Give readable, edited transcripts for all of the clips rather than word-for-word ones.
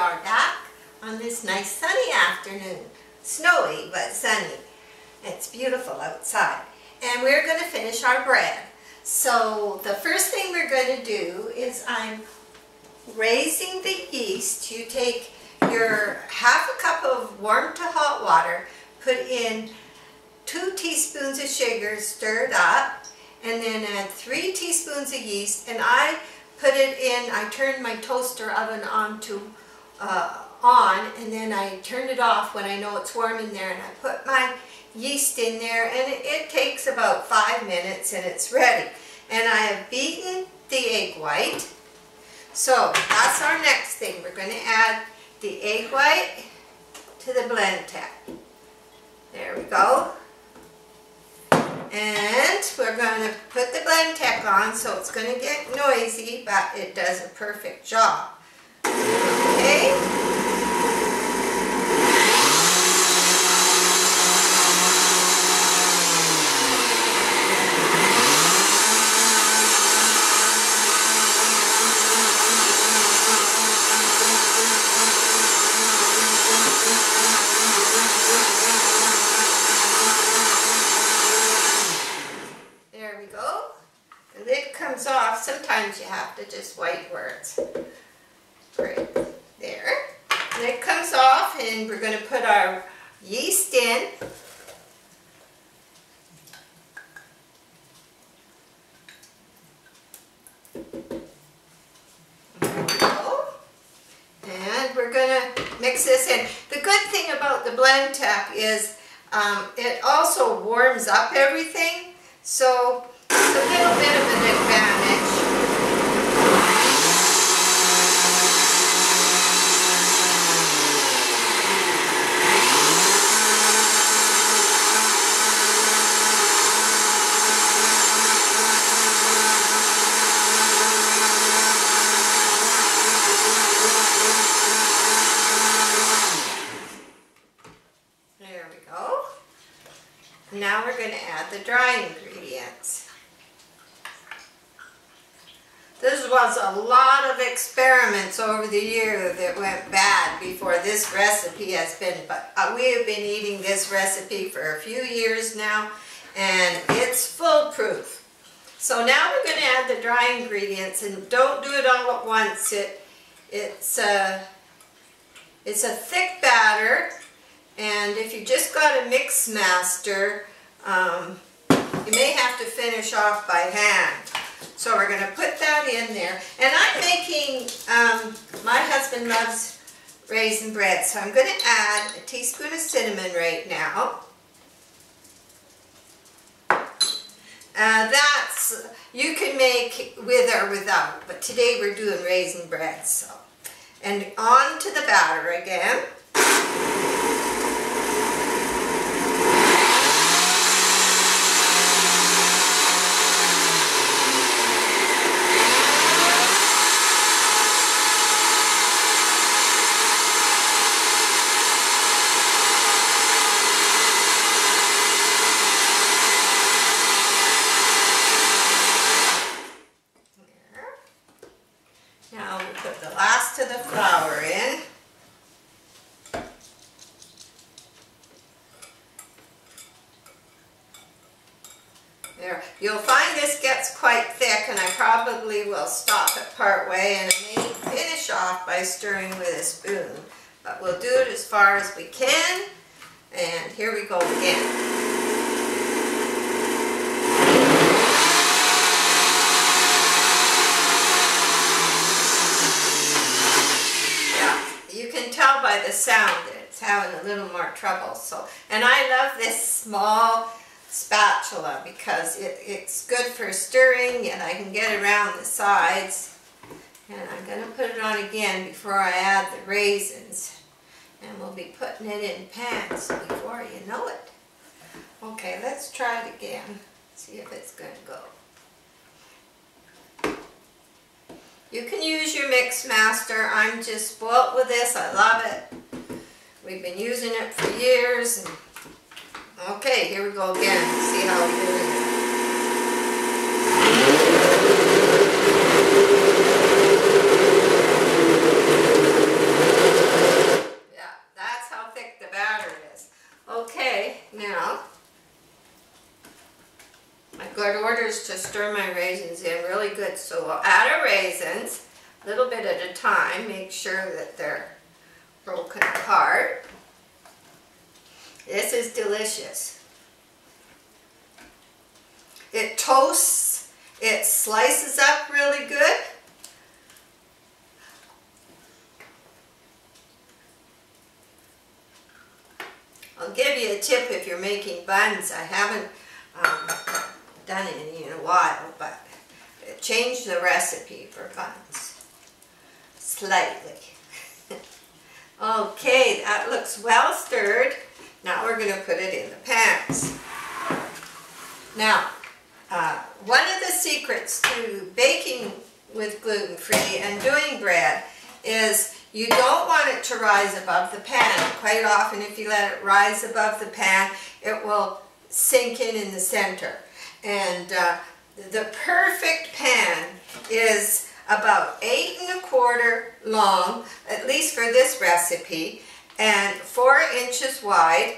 are back on this nice sunny afternoon. Snowy, but sunny. It's beautiful outside. And we're going to finish our bread. So the first thing we're going to do is I'm raising the yeast. You take your half a cup of warm to hot water, put in 2 teaspoons of sugar, stir it up, and then add 3 teaspoons of yeast, and I put it in, I turned my toaster oven on, and then I turn it off when I know it's warm in there, and I put my yeast in there, and it takes about 5 minutes and it's ready. And I have beaten the egg white. So that's our next thing. We're going to add the egg white to the blend tap. There we go. And we're going to put the blend tech on, so it's going to get noisy, but it does a perfect job. Okay. Off. Sometimes you have to just wipe where it's right there. And it comes off, and we're going to put our yeast in. There we go. And we're going to mix this in. The good thing about the blend tap is it also warms up everything, so it's a little bit of an advantage. There we go. Now we're going to add the dry ingredients. This was a lot of experiments over the year that went bad before this recipe has been, but we have been eating this recipe for a few years now, and it's foolproof. So now we're going to add the dry ingredients, and don't do it all at once. It's a thick batter, and if you just got a mix master, you may have to finish off by hand. So we're going to put that in there. And I'm making, my husband loves raisin bread, so I'm going to add a teaspoon of cinnamon right now. You can make with or without, but today we're doing raisin bread. So, and on to the batter again. Now we'll put the last of the flour in. There. You'll find this gets quite thick, and I probably will stop it part way, and I may finish off by stirring with a spoon. But we'll do it as far as we can, and here we go again. By the sound that it's having a little more trouble. So, and I love this small spatula because it's good for stirring, and I can get around the sides. And I'm going to put it on again before I add the raisins, and we'll be putting it in pans before you know it. Okay, let's try it again, see if it's going to go. You can use your mix master. I'm just spoilt with this. I love it. We've been using it for years. And okay, here we go again. See how we're doing it. good order is to stir my raisins in really good. So we'll add our raisins a little bit at a time. Make sure that they're broken apart. This is delicious. It toasts, it slices up really good. I'll give you a tip if you're making buns. I haven't done any in a while, but change the recipe for buns slightly. Okay, that looks well stirred. Now we're going to put it in the pans. Now, one of the secrets to baking with gluten-free and doing bread is you don't want it to rise above the pan. Quite often if you let it rise above the pan, it will sink in the center. And the perfect pan is about 8 1/4 long, at least for this recipe, and 4 inches wide.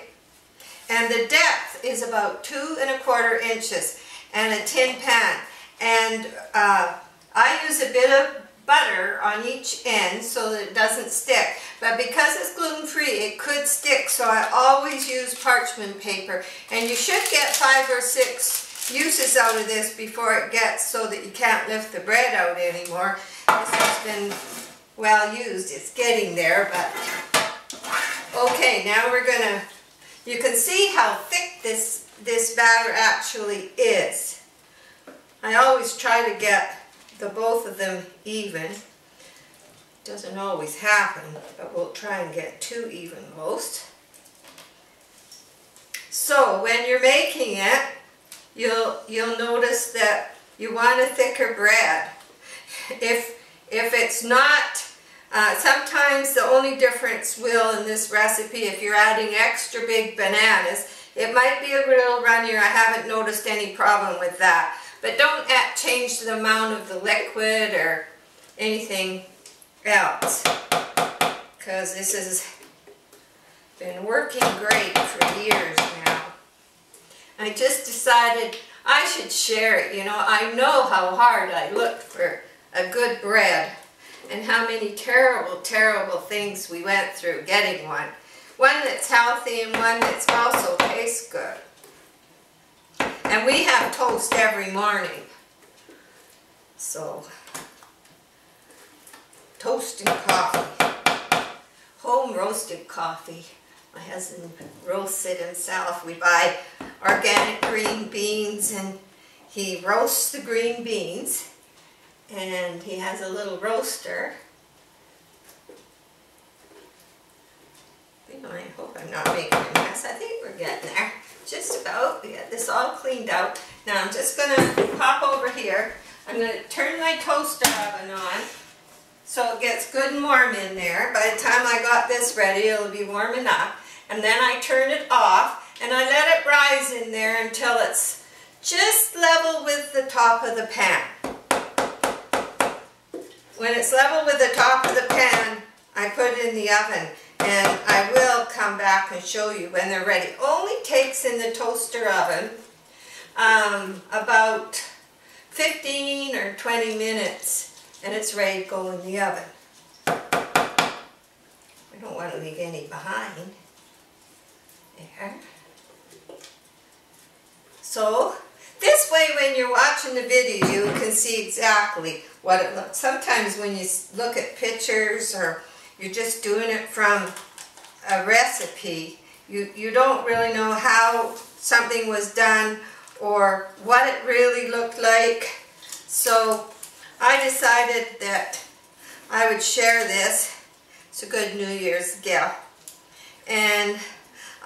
And the depth is about 2 1/4 inches, and a tin pan. And I use a bit of butter on each end so that it doesn't stick. But because it's gluten-free, it could stick, so I always use parchment paper. And you should get 5 or 6 uses out of this before it gets so that you can't lift the bread out anymore. This has been well used. It's getting there, but okay, now we're gonna, you can see how thick this batter actually is. I always try to get the both of them even. Doesn't always happen, but we'll try and get 2 even most. So when you're making it, you'll notice that you want a thicker bread. If it's not, sometimes the only difference will in this recipe, if you're adding extra big bananas, it might be a little runnier. I haven't noticed any problem with that. But don't change the amount of the liquid or anything else, because this has been working great for years now. I just decided I should share it. You know, I know how hard I looked for a good bread and how many terrible, terrible things we went through getting one. One that's healthy and one that's also tastes good. And we have toast every morning. So, toast and coffee. Home roasted coffee. My husband roasts it himself. We buy organic green beans and he roasts the green beans. And he has a little roaster. You know, I hope I'm not making a mess. I think we're getting there. Just about. We got this all cleaned out. Now I'm just going to pop over here. I'm going to turn my toaster oven on so it gets good and warm in there. By the time I got this ready, it'll be warm enough. And then I turn it off and I let it rise in there until it's just level with the top of the pan. When it's level with the top of the pan, I put it in the oven. And I will come back and show you when they're ready. Only takes in the toaster oven about 15 or 20 minutes and it's ready to go in the oven. I don't want to leave any behind. There. So this way when you're watching the video you can see exactly what it looks. Sometimes when you look at pictures or you're just doing it from a recipe, you don't really know how something was done or what it really looked like. So I decided that I would share this. It's a good New Year's gift. And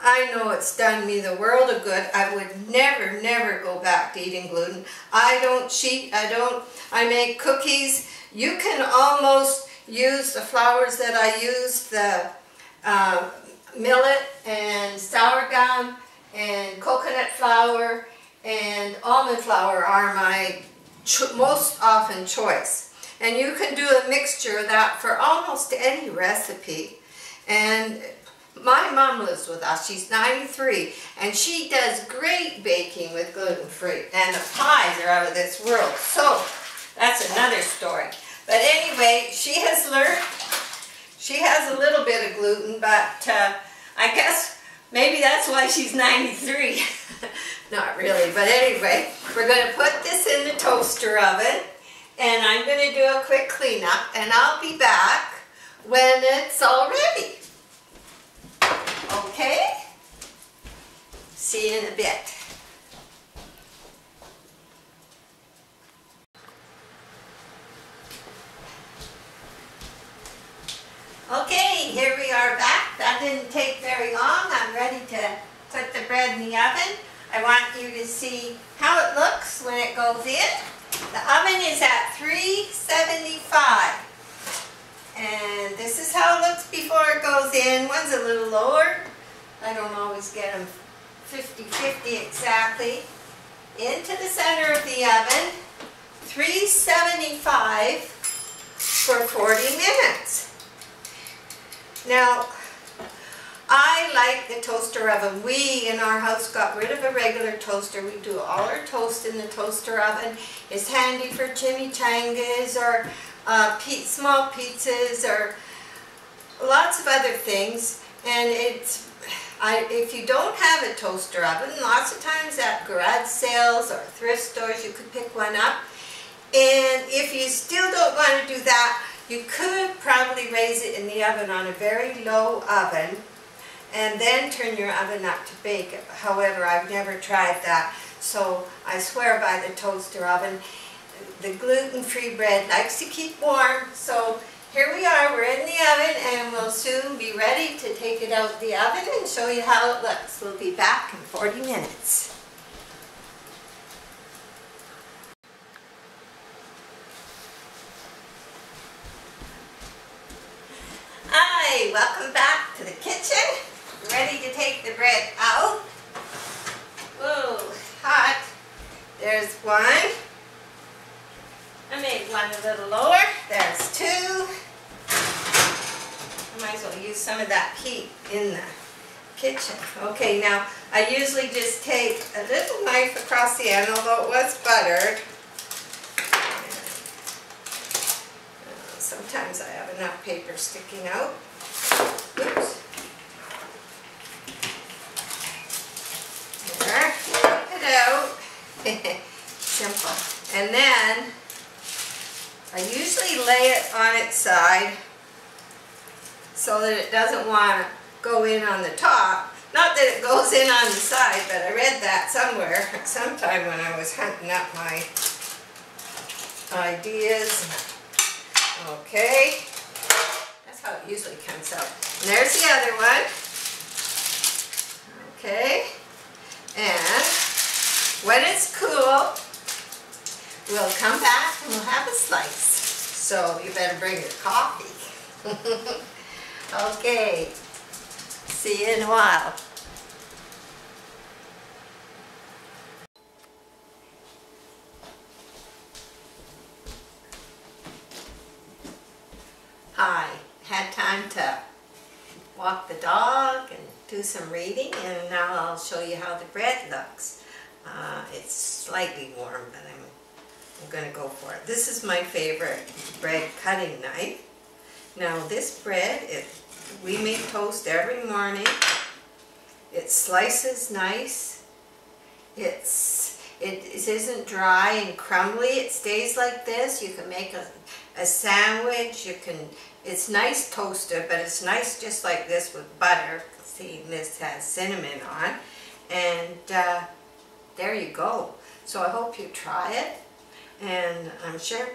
I know it's done me the world of good. I would never, never go back to eating gluten. I don't cheat. I make cookies. You can almost use the flours that I use, the millet and sourdough and coconut flour and almond flour are my most often choice. And you can do a mixture of that for almost any recipe. And My mom lives with us. She's 93, and she does great baking with gluten-free, and the pies are out of this world. So that's another story. But anyway, she has learned. She has a little bit of gluten, but I guess maybe that's why she's 93. Not really, but anyway, we're going to put this in the toaster oven, and I'm going to do a quick cleanup, and I'll be back when it's all ready. Okay? See you in a bit. Okay, here we are back. That didn't take very long. I'm ready to put the bread in the oven. I want you to see how it looks when it goes in. The oven is at 375. And this is how it looks before it goes in. One's a little lower. I don't always get them 50-50 exactly. Into the center of the oven. 375 for 40 minutes. Now, I like the toaster oven. We in our house got rid of a regular toaster. We do all our toast in the toaster oven. It's handy for chimichangas or small pizzas or lots of other things. And if you don't have a toaster oven, lots of times at garage sales or thrift stores you could pick one up. And if you still don't want to do that, you could probably raise it in the oven on a very low oven and then turn your oven up to bake it. However, I've never tried that, so I swear by the toaster oven. The gluten-free bread likes to keep warm, so here we are, we're in the oven, and we'll soon be ready to take it out of the oven and show you how it looks. We'll be back in 40 minutes. Hi, welcome back to the kitchen. Ready to take the bread out. Whoa, hot. There's one. I made one a little lower. There's two. I might as well use some of that heat in the kitchen. Okay, now I usually just take a little knife across the end, although it was buttered. Sometimes I have enough paper sticking out. Oops. There, put it out. Simple. And then I usually lay it on its side so that it doesn't want to go in on the top. Not that it goes in on the side, but I read that somewhere sometime when I was hunting up my ideas. Okay, that's how it usually comes out. And there's the other one. Okay, and when it's cool, we'll come back and we'll have a slice. So you better bring your coffee. Okay, see you in a while. Hi, had time to walk the dog and do some reading, and now I'll show you how the bread looks. It's slightly warm, but I'm going to go for it. This is my favorite bread cutting knife. Now this bread, we make toast every morning. It slices nice. It isn't dry and crumbly. It stays like this. You can make a sandwich. It's nice toasted, but it's nice just like this with butter. See, this has cinnamon on. And there you go. So I hope you try it. And I'm sure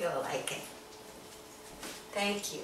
you'll like it. Thank you.